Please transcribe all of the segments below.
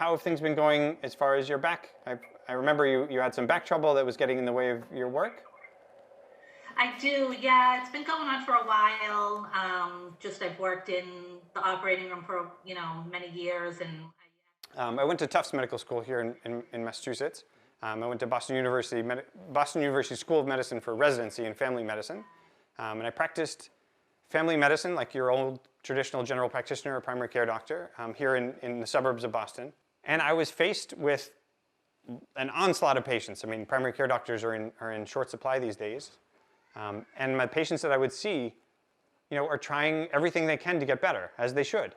how have things been going as far as your back? I remember you had some back trouble that was getting in the way of your work. I do, yeah. It's been going on for a while. Just I've worked in the operating room for many years, and I went to Tufts Medical School here in Massachusetts. I went to Boston University School of Medicine for residency in family medicine. And I practiced family medicine like your old traditional general practitioner or primary care doctor here in the suburbs of Boston. And I was faced with an onslaught of patients. I mean, primary care doctors are in short supply these days. And my patients that I would see, are trying everything they can to get better, as they should.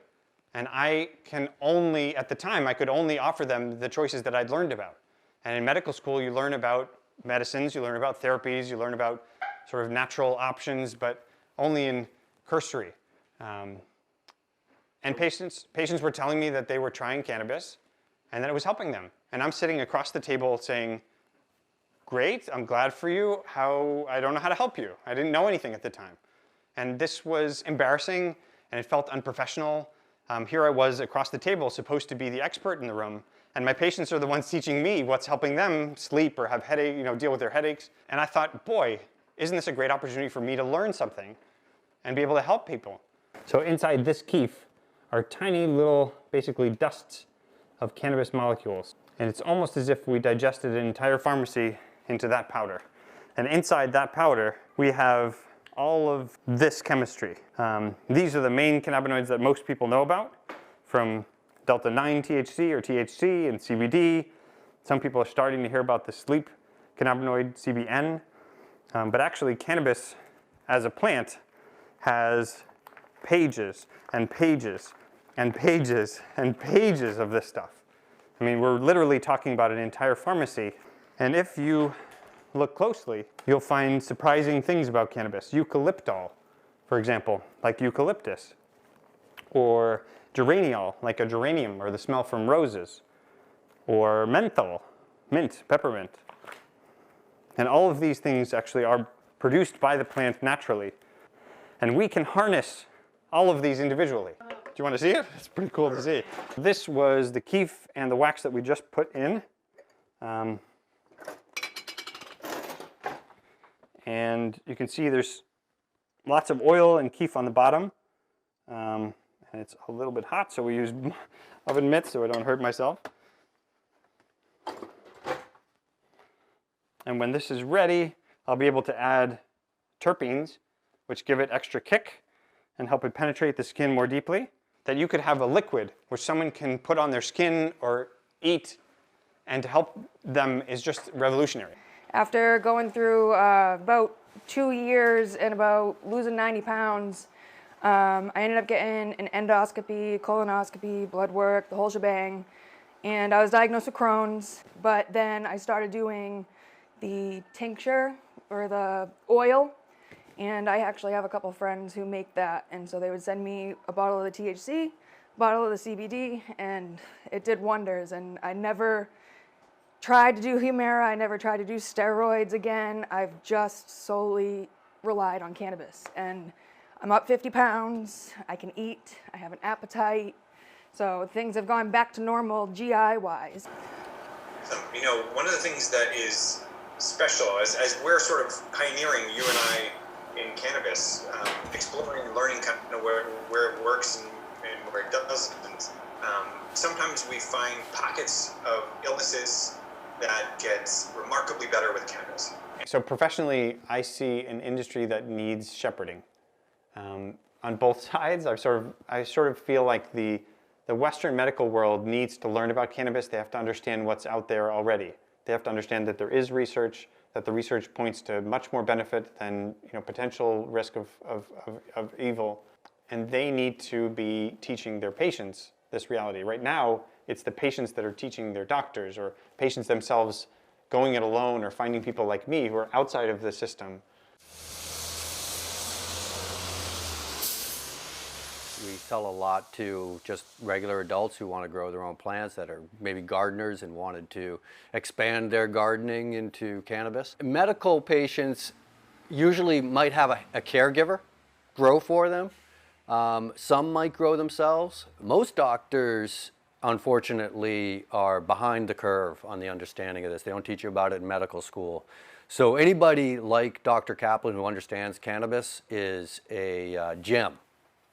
And I can only, at the time, I could only offer them the choices that I'd learned about. And in medical school, you learn about medicines, you learn about therapies, you learn about sort of natural options, but only in cursory. And patients were telling me that they were trying cannabis and that it was helping them. And I'm sitting across the table saying, great, I'm glad for you. I don't know how to help you. I didn't know anything at the time. And this was embarrassing and it felt unprofessional. Here I was across the table, supposed to be the expert in the room, and my patients are the ones teaching me what's helping them sleep or have headache, deal with their headaches. And I thought, boy, isn't this a great opportunity for me to learn something and be able to help people? So inside this keef are tiny little, basically dusts of cannabis molecules. And it's almost as if we digested an entire pharmacy into that powder. And inside that powder, we have all of this chemistry. These are the main cannabinoids that most people know about, from delta-9 THC or THC and CBD. Some people are starting to hear about the sleep cannabinoid CBN. But actually, cannabis as a plant has pages and pages and pages and pages of this stuff. I mean, we're literally talking about an entire pharmacy. And if you look closely, you'll find surprising things about cannabis. Eucalyptol, for example, like eucalyptus. Or geraniol, like a geranium, or the smell from roses. Or menthol, mint, peppermint. And all of these things actually are produced by the plant naturally. And we can harness all of these individually. Do you want to see it? It's pretty cool to see. This was the keef and the wax that we just put in. And you can see there's lots of oil and keef on the bottom. And it's a little bit hot, so we use oven mitts so I don't hurt myself. And when this is ready, I'll be able to add terpenes, which give it extra kick and help it penetrate the skin more deeply. That you could have a liquid which someone can put on their skin or eat, and to help them is just revolutionary. After going through about 2 years and about losing 90 pounds, I ended up getting an endoscopy, colonoscopy, blood work, the whole shebang, and I was diagnosed with Crohn's. But then I started doing the tincture or the oil, and I actually have a couple friends who make that, and so they would send me a bottle of the THC, a bottle of the CBD, and it did wonders. And I never tried to do Humira, I never tried to do steroids again. I've just solely relied on cannabis, and I'm up 50 pounds, I can eat, I have an appetite, so things have gone back to normal GI-wise. One of the things that is special, as we're sort of pioneering, you and I, in cannabis, exploring and learning kind of where it works and where it doesn't, sometimes we find pockets of illnesses that gets remarkably better with cannabis. So professionally, I see an industry that needs shepherding. On both sides, I sort of feel like the Western medical world needs to learn about cannabis. They have to understand what's out there already. They have to understand that there is research, that the research points to much more benefit than potential risk of evil. And they need to be teaching their patients this reality. Right now, it's the patients that are teaching their doctors, or patients themselves going it alone, or finding people like me who are outside of the system. We sell a lot to just regular adults who want to grow their own plants, that are maybe gardeners and wanted to expand their gardening into cannabis. Medical patients usually might have a caregiver grow for them. Some might grow themselves. Most doctors unfortunately, are behind the curve on the understanding of this. They don't teach you about it in medical school. So anybody like Dr. Kaplan who understands cannabis is a gem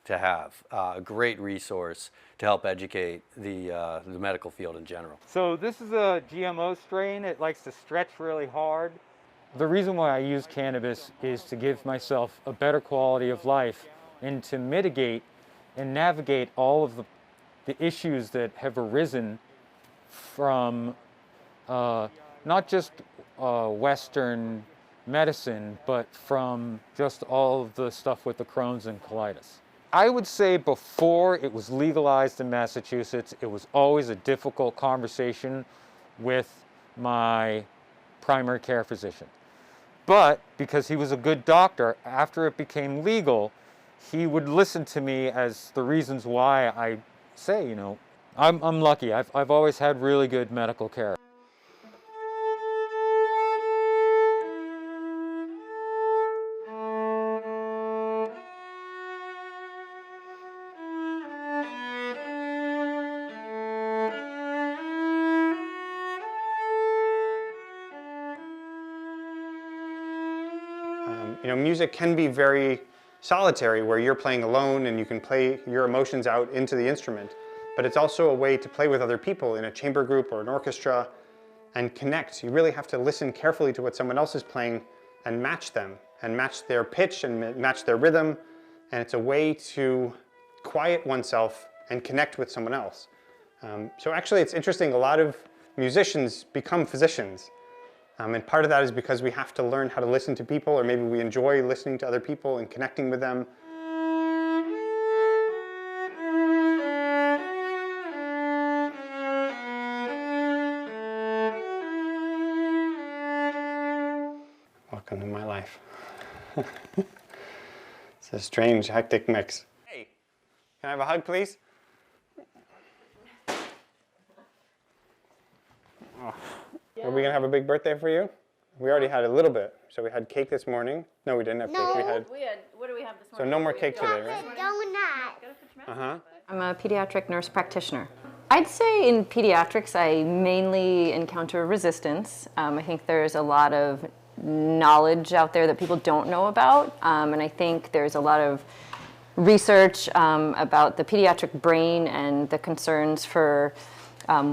to have, a great resource to help educate the medical field in general. So this is a GMO strain. It likes to stretch really hard. The reason why I use cannabis is to give myself a better quality of life and to mitigate and navigate all of the issues that have arisen from not just Western medicine, but from just all of the stuff with the Crohn's and colitis. I would say before it was legalized in Massachusetts, it was always a difficult conversation with my primary care physician. But because he was a good doctor, after it became legal, he would listen to me as the reasons why I say, you know, I'm lucky. I've always had really good medical care. You know, music can be very solitary, where you're playing alone and you can play your emotions out into the instrument. But it's also a way to play with other people in a chamber group or an orchestra and connect. You really have to listen carefully to what someone else is playing and match them, and match their pitch and match their rhythm. And it's a way to quiet oneself and connect with someone else. So actually, it's interesting, a lot of musicians become physicians. And part of that is because we have to learn how to listen to people, or maybe we enjoy listening to other people and connecting with them. Welcome to my life. It's a strange, hectic mix. Hey, can I have a hug, please? Oh. Are we gonna have a big birthday for you? We already had a little bit. So we had cake this morning. No, we didn't have cake. We had, what do we have this So morning? no more cake today, right? Donut. I'm a pediatric nurse practitioner. I'd say in pediatrics, I mainly encounter resistance. I think there's a lot of knowledge out there that people don't know about. And I think there's a lot of research about the pediatric brain and the concerns for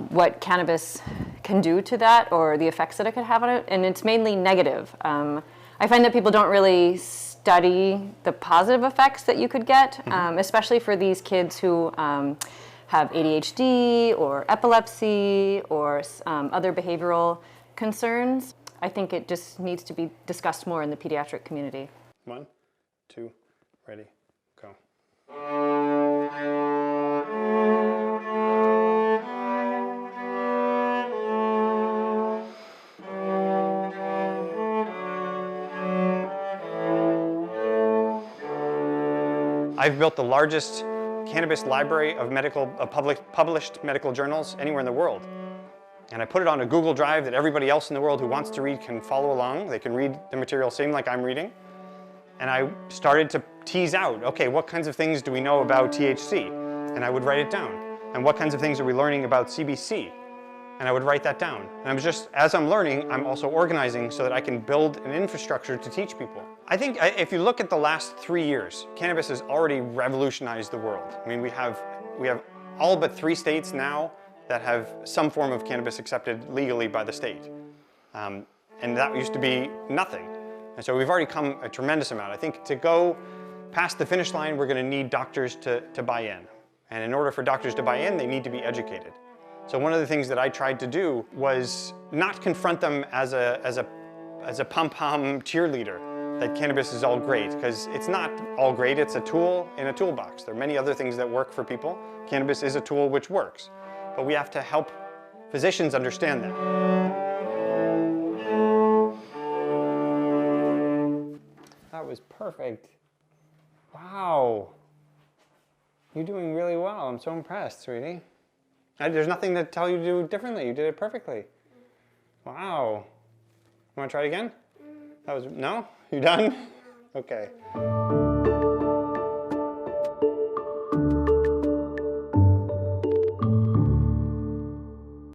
what cannabis can do to that, or the effects that it could have on it, and it's mainly negative. I find that people don't really study the positive effects that you could get, especially for these kids who have ADHD or epilepsy or other behavioral concerns. I think it just needs to be discussed more in the pediatric community. 1, 2, ready, go. I've built the largest cannabis library of published medical journals anywhere in the world. And I put it on a Google Drive that everybody else in the world who wants to read can follow along. They can read the material same like I'm reading. And I started to tease out, okay, what kinds of things do we know about THC? And I would write it down. And what kinds of things are we learning about CBC? And I would write that down. And I was just, as I'm learning, I'm also organizing so that I can build an infrastructure to teach people. I think if you look at the last 3 years, cannabis has already revolutionized the world. I mean, we have all but 3 states now that have some form of cannabis accepted legally by the state. And that used to be nothing. And so we've already come a tremendous amount. I think to go past the finish line, we're gonna need doctors to buy in. And in order for doctors to buy in, they need to be educated. So one of the things that I tried to do was not confront them as a pom-pom cheerleader that cannabis is all great, because it's not all great. It's a tool in a toolbox. There are many other things that work for people. Cannabis is a tool which works, but we have to help physicians understand that. That was perfect. Wow. You're doing really well. I'm so impressed, sweetie. There's nothing to tell you to do differently. You did it perfectly. Wow. You want to try it again? That was, no? You done? Okay.